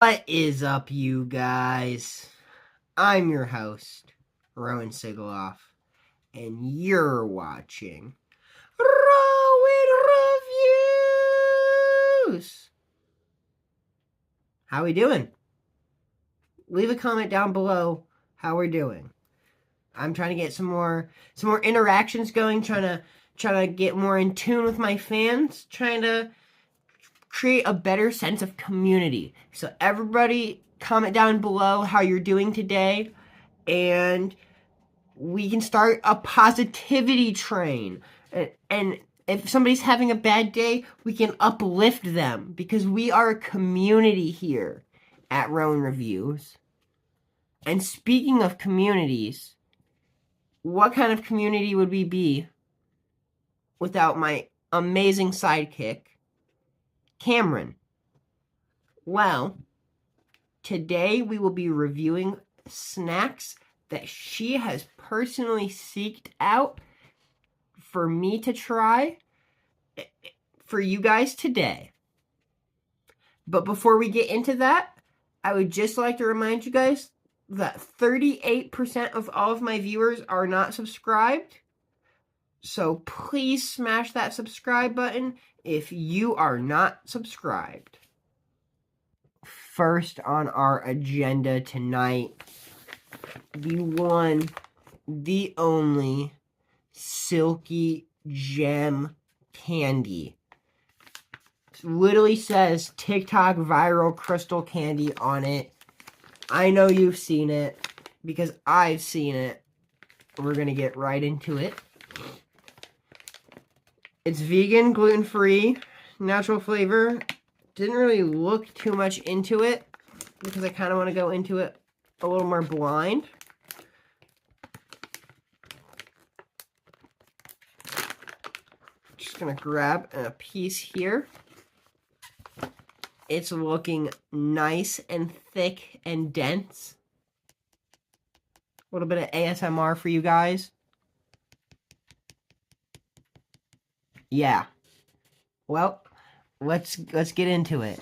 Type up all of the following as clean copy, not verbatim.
What is up, you guys? I'm your host, Rowan, and you're watching Rowan Reviews. How we doing? Leave a comment down below how we're doing. I'm trying to get some more interactions going, trying to get more in tune with my fans, trying to create a better sense of community. So everybody comment down below how you're doing today, and we can start a positivity train. And if somebody's having a bad day, we can uplift them because we are a community here at Rowan Reviews. And speaking of communities, what kind of community would we be without my amazing sidekick, Cameron? Well, today we will be reviewing snacks that she has personally seeked out for me to try for you guys today. But before we get into that, I would just like to remind you guys that 38% of all of my viewers are not subscribed. So please smash that subscribe button if you are not subscribed. First on our agenda tonight, the one, the only Silky Gem candy. It literally says TikTok viral crystal candy on it. I know you've seen it because I've seen it. We're going to get right into it. It's vegan, gluten-free, natural flavor. Didn't really look too much into it because I kind of want to go into it a little more blind. Just going to grab a piece here. It's looking nice and thick and dense. A little bit of ASMR for you guys. Yeah. Well, let's get into it.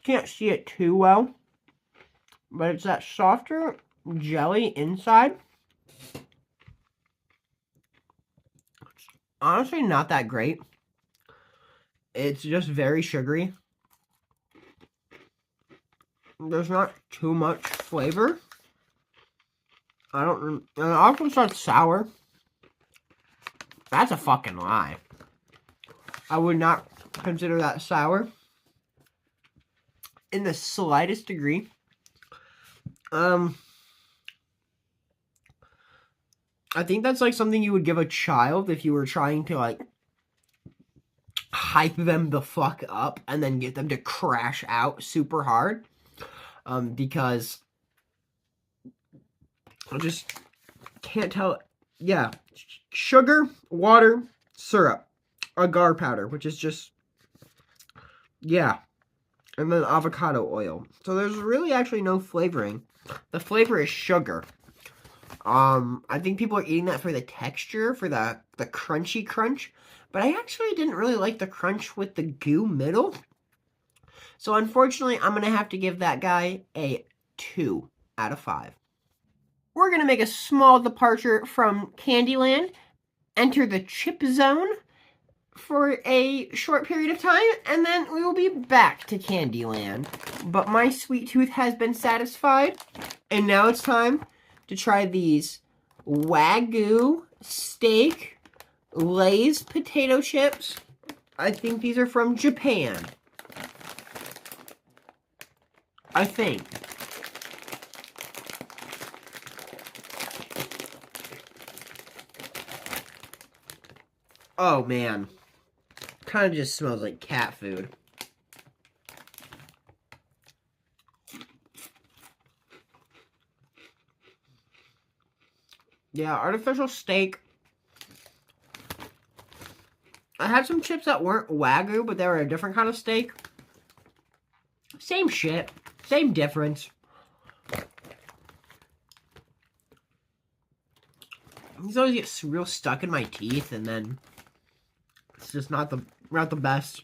Can't see it too well, but it's that softer jelly inside. Honestly, not that great. It's just very sugary. There's not too much flavor. And it also starts sour. That's a fucking lie. I would not consider that sour in the slightest degree. I think that's like something you would give a child if you were trying to like hype them the fuck up and then get them to crash out super hard. Because I just can't tell. Yeah, sugar, water, syrup, agar powder, which is just, yeah, and then avocado oil. So there's really actually no flavoring. The flavor is sugar. I think people are eating that for the texture, for the crunchy crunch, but I actually didn't really like the crunch with the goo middle. So unfortunately, I'm going to have to give that guy a 2 out of 5. We're going to make a small departure from Candyland, enter the chip zone for a short period of time, and then we will be back to Candyland. But my sweet tooth has been satisfied, and now it's time to try these Wagyu steak Lay's potato chips. I think these are from Japan. I think. Oh man. Kind of just smells like cat food. Yeah, artificial steak. I had some chips that weren't Wagyu, but they were a different kind of steak. Same shit. Same difference. These always get real stuck in my teeth, and then it's just not the best.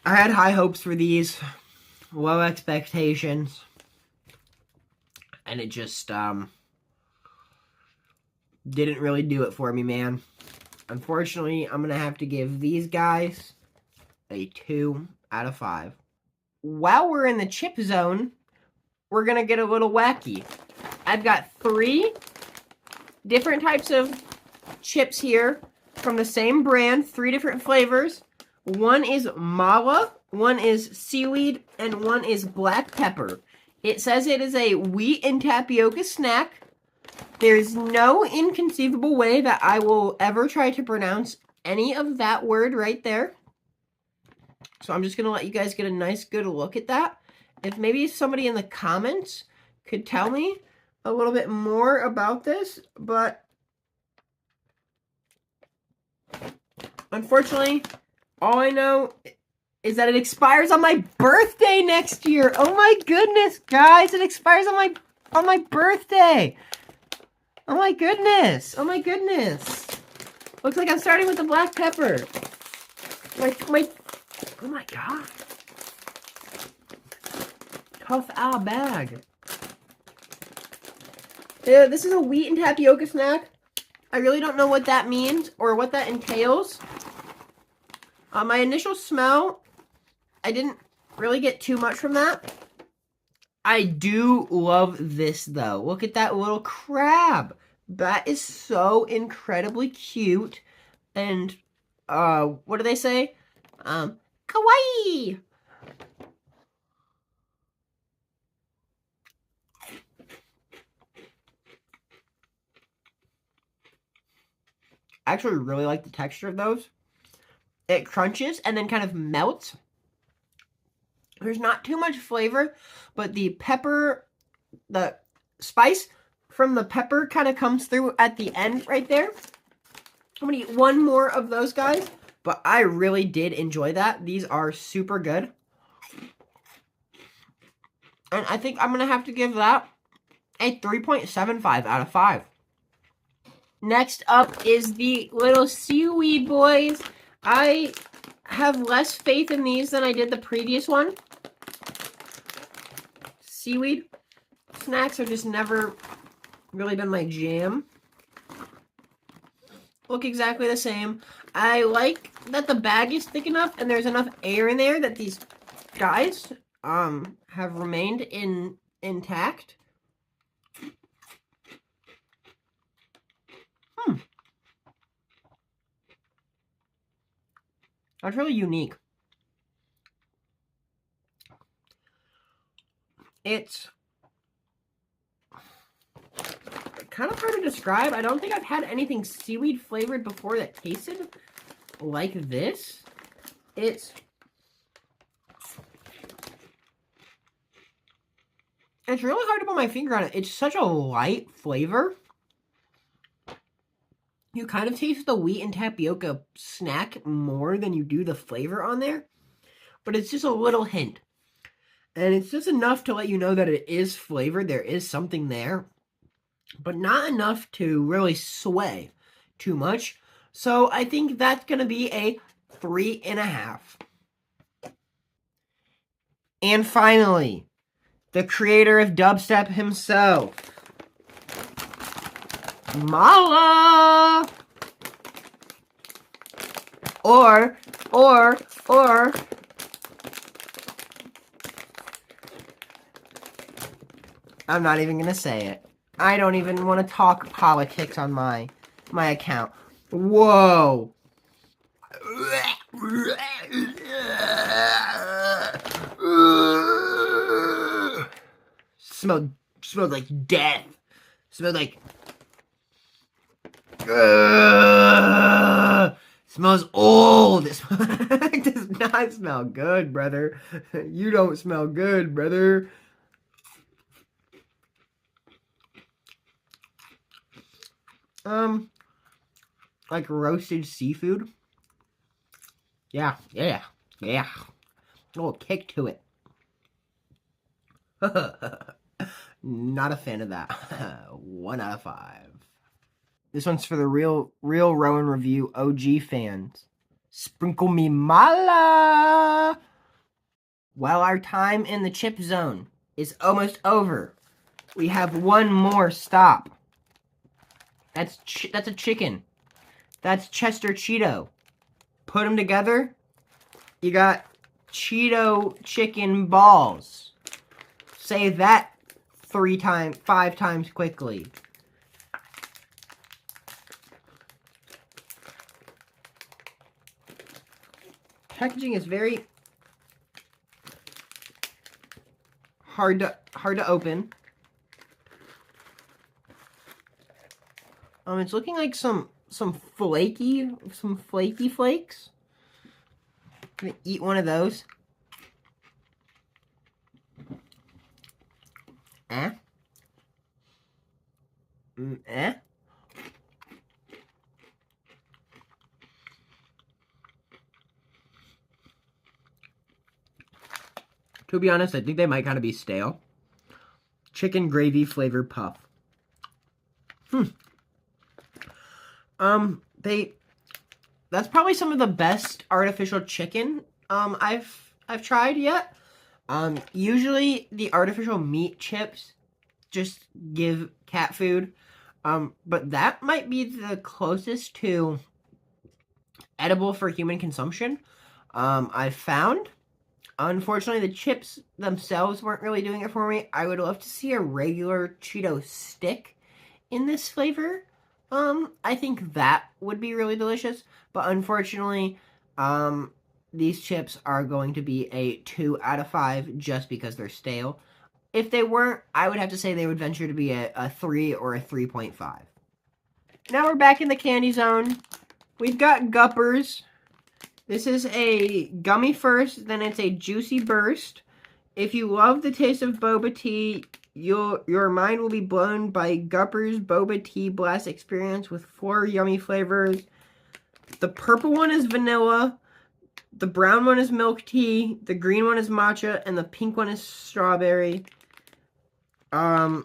I had high hopes for these, low expectations, and it just didn't really do it for me, man. Unfortunately, I'm gonna have to give these guys a 2 out of 5. While we're in the chip zone, we're gonna get a little wacky. I've got 3 different types of chips here from the same brand, 3 different flavors. One is mala, one is seaweed, and one is black pepper. It says it is a wheat and tapioca snack. There's no inconceivable way that I will ever try to pronounce any of that word right there. So I'm just going to let you guys get a nice good look at that. If maybe somebody in the comments could tell me a little bit more about this, but unfortunately, all I know is that it expires on my birthday next year. Oh my goodness, guys, it expires on my birthday. Oh my goodness. Oh my goodness. Looks like I'm starting with the black pepper. Oh my god. Tough bag. Yeah, this is a wheat and tapioca snack. I really don't know what that means or what that entails. My initial smell, I didn't really get too much from that. I do love this, though. Look at that little crab. That is so incredibly cute. And, what do they say? Kawaii! I actually really like the texture of those. It crunches and then kind of melts. There's not too much flavor, but the pepper, the spice from the pepper kind of comes through at the end right there. I'm going to eat one more of those guys, but I really did enjoy that. These are super good. And I think I'm going to have to give that a 3.75 out of 5. Next up is the little seaweed boys. I have less faith in these than I did the previous one. Seaweed snacks are just never really been my jam. Look exactly the same. I like that the bag is thick enough and there's enough air in there that these guys have remained intact. That's really unique. It's kind of hard to describe. I don't think I've had anything seaweed flavored before that tasted like this. It's really hard to put my finger on it. It's such a light flavor. You kind of taste the wheat and tapioca snack more than you do the flavor on there. But it's just a little hint. And it's just enough to let you know that it is flavored. There is something there. But not enough to really sway too much. So I think that's going to be a 3.5. And finally, the creator of dubstep himself, Mala! Or, I'm not even gonna say it. I don't even want to talk politics on my account. Whoa! Smelled like death. Smelled like smells old. It does not smell good, brother. You don't smell good, brother. Like roasted seafood. Yeah. A little kick to it. Not a fan of that. 1 out of 5. This one's for the real Rowan Review OG fans. Sprinkle me mala! While our time in the chip zone is almost over, we have one more stop. That's a chicken. That's Chester Cheeto. Put them together, you got Cheeto chicken balls. Say that 5 times quickly. Packaging is very hard to open. It's looking like some flaky flakes. I'm gonna eat one of those. Eh? To be honest, I think they might kind of be stale. Chicken gravy flavored puff. That's probably some of the best artificial chicken I've tried yet. Usually the artificial meat chips just give cat food. But that might be the closest to edible for human consumption I've found. Unfortunately, the chips themselves weren't really doing it for me. I would love to see a regular Cheeto stick in this flavor. I think that would be really delicious. But unfortunately, these chips are going to be a 2 out of 5 just because they're stale. If they weren't, I would have to say they would venture to be a 3 or a 3.5. Now we're back in the candy zone. We've got Guppers. This is a gummy first, then it's a juicy burst. If you love the taste of boba tea, your mind will be blown by Guppers Boba Tea Blast experience with 4 yummy flavors. The purple one is vanilla, the brown one is milk tea, the green one is matcha, and the pink one is strawberry. I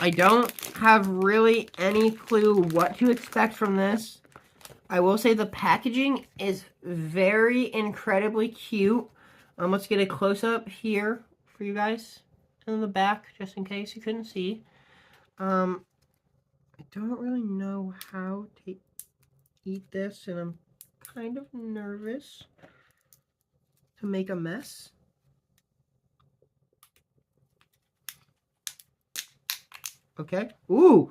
don't have really any clue what to expect from this. I will say the packaging is very incredibly cute. Let's get a close-up here for you guys in the back, just in case you couldn't see. I don't really know how to eat this, and I'm kind of nervous to make a mess. Okay. Ooh!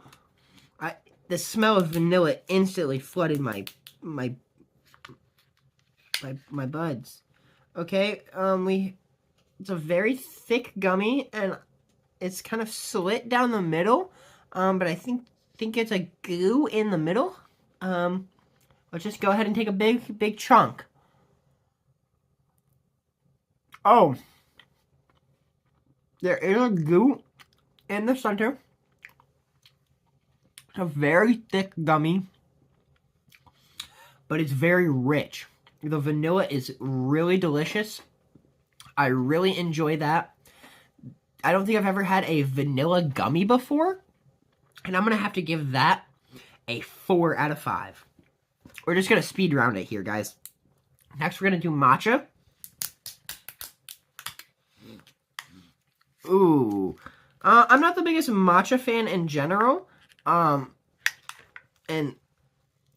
The smell of vanilla instantly flooded my buds. Okay, it's a very thick gummy, and it's kind of slit down the middle. But I think it's a goo in the middle. Let's just go ahead and take a big chunk. Oh, there is a goo in the center. It's a very thick gummy, but it's very rich. The vanilla is really delicious. I really enjoy that. I don't think I've ever had a vanilla gummy before, and I'm going to have to give that a 4 out of 5. We're just going to speed round it here, guys. Next, we're going to do matcha. Ooh. I'm not the biggest matcha fan in general. And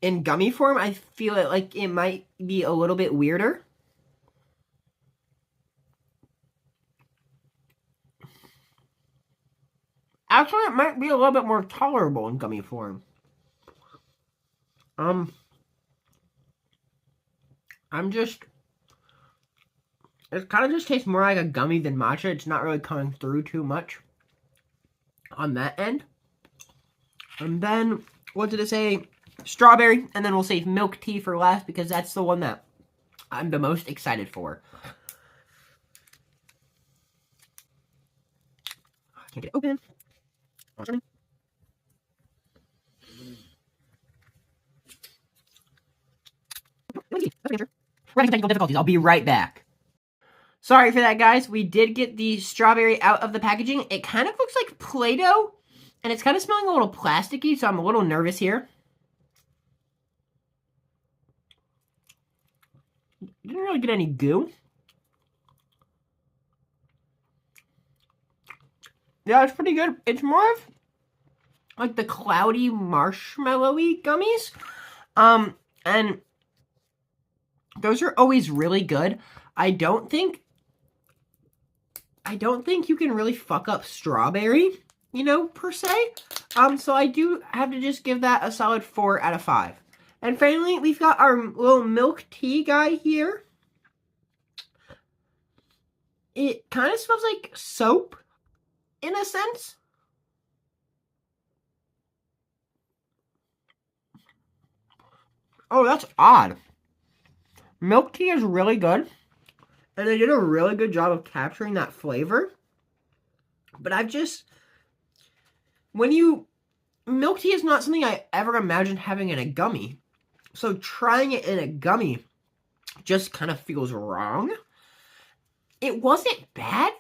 in gummy form, I feel like it might be a little bit weirder. Actually, it might be a little bit more tolerable in gummy form. It kind of just tastes more like a gummy than matcha. It's not really coming through too much on that end. And then, what did it say? Strawberry, and then we'll save milk tea for last because that's the one that I'm the most excited for. I can't get it open. We're having technical difficulties. I'll be right back. Sorry for that, guys. We did get the strawberry out of the packaging. It kind of looks like Play-Doh, and it's kind of smelling a little plasticky, so I'm a little nervous here. Didn't really get any goo. Yeah, it's pretty good. It's more of like the cloudy marshmallowy gummies. And those are always really good. I don't think you can really fuck up strawberry, per se. So I do have to just give that a solid 4 out of 5. And finally, we've got our little milk tea guy here. It kind of smells like soap, in a sense. Oh, that's odd. Milk tea is really good. And they did a really good job of capturing that flavor. But milk tea is not something I ever imagined having in a gummy. So trying it in a gummy just kind of feels wrong. It wasn't bad.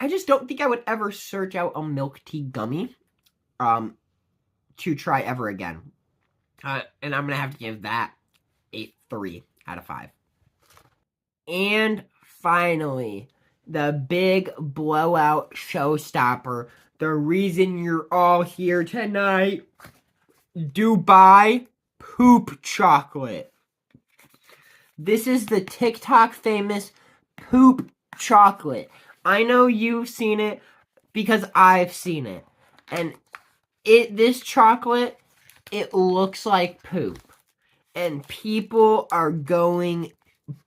I just don't think I would ever search out a milk tea gummy to try ever again. And I'm going to have to give that a 3 out of 5. And finally, the big blowout showstopper. The reason you're all here tonight. Dubai poop chocolate. This is the TikTok famous poop chocolate. I know you've seen it because I've seen it. And this chocolate, it looks like poop. And people are going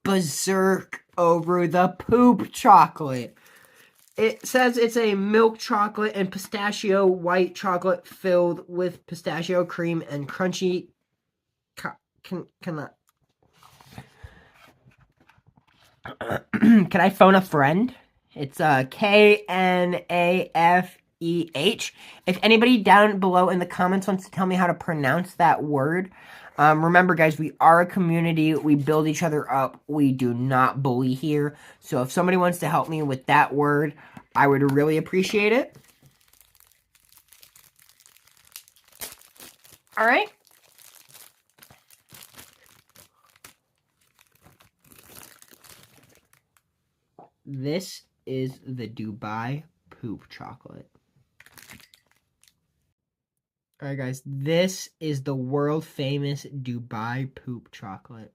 berserk over the poop chocolate. It says it's a milk chocolate and pistachio white chocolate filled with pistachio cream and crunchy. Can I phone a friend? It's Knafeh. If anybody down below in the comments wants to tell me how to pronounce that word, remember, guys, we are a community. We build each other up. We do not bully here. So if somebody wants to help me with that word, I would really appreciate it. All right. This is the Dubai poop chocolate. Alright, guys, this is the world famous Dubai poop chocolate.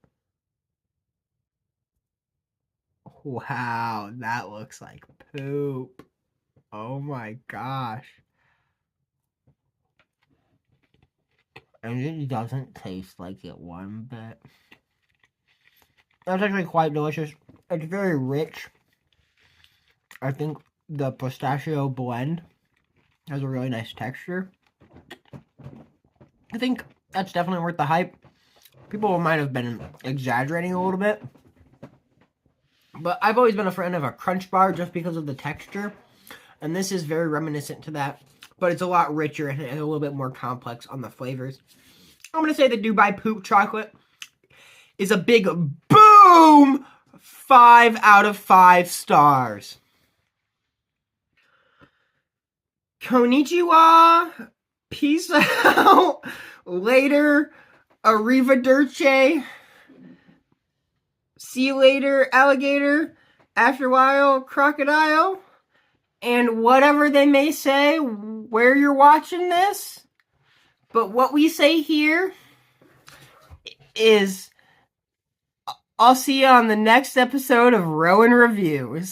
Wow, that looks like poop. Oh my gosh. And it doesn't taste like it one bit. That's actually quite delicious. It's very rich. I think the pistachio blend has a really nice texture. I think that's definitely worth the hype. People might have been exaggerating a little bit. But I've always been a friend of a Crunch Bar just because of the texture. And this is very reminiscent to that. But it's a lot richer and a little bit more complex on the flavors. I'm going to say the Dubai Poop Chocolate is a big boom! 5 out of 5 stars. Konnichiwa. Peace out. Later. Arrivederci. See you later, alligator. After a while, crocodile. And whatever they may say where you're watching this. But what we say here is, I'll see you on the next episode of Rowan Reviews.